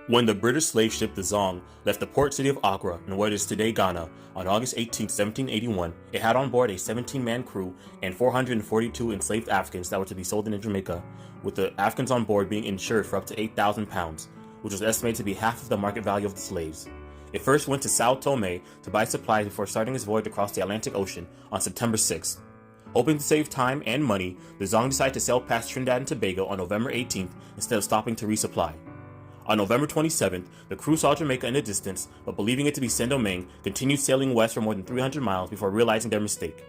When the British slave ship the Zong left the port city of Accra in what is today Ghana on August 18, 1781, it had on board a 17-man crew and 442 enslaved Africans that were to be sold in Jamaica, with the Africans on board being insured for up to £8,000, which was estimated to be half of the market value of the slaves. It first went to Sao Tome to buy supplies before starting its voyage across the Atlantic Ocean on September 6th. Hoping to save time and money, the Zong decided to sail past Trinidad and Tobago on November 18th instead of stopping to resupply. On November 27th, the crew saw Jamaica in the distance, but believing it to be Saint-Domingue, continued sailing west for more than 300 miles before realizing their mistake.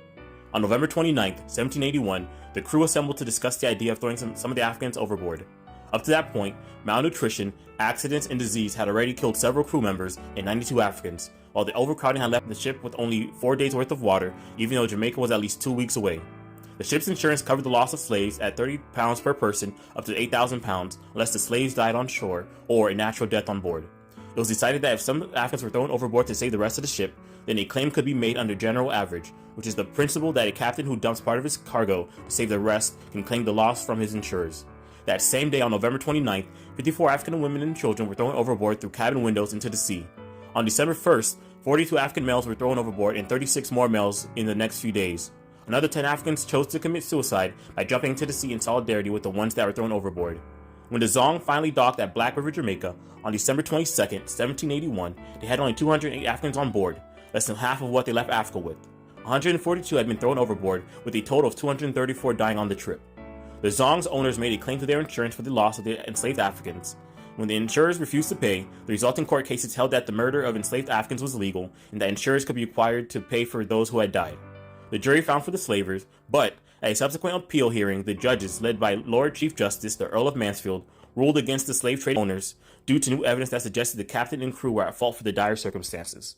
On November 29th, 1781, the crew assembled to discuss the idea of throwing some of the Africans overboard. Up to that point, malnutrition, accidents, and disease had already killed several crew members and 92 Africans, while the overcrowding had left the ship with only 4 days worth of water, even though Jamaica was at least 2 weeks away. The ship's insurance covered the loss of slaves at £30 per person up to £8,000 unless the slaves died on shore or a natural death on board. It was decided that if some Africans were thrown overboard to save the rest of the ship, then a claim could be made under general average, which is the principle that a captain who dumps part of his cargo to save the rest can claim the loss from his insurers. That same day on November 29th, 54 African women and children were thrown overboard through cabin windows into the sea. On December 1st, 42 African males were thrown overboard and 36 more males in the next few days. Another 10 Africans chose to commit suicide by jumping into the sea in solidarity with the ones that were thrown overboard. When the Zong finally docked at Black River, Jamaica on December 22, 1781, they had only 208 Africans on board, less than half of what they left Africa with. 142 had been thrown overboard, with a total of 234 dying on the trip. The Zong's owners made a claim to their insurance for the loss of the enslaved Africans. When the insurers refused to pay, the resulting court cases held that the murder of enslaved Africans was legal and that insurers could be required to pay for those who had died. The jury found for the slavers, but at a subsequent appeal hearing, the judges, led by Lord Chief Justice, the Earl of Mansfield, ruled against the slave trade owners due to new evidence that suggested the captain and crew were at fault for the dire circumstances.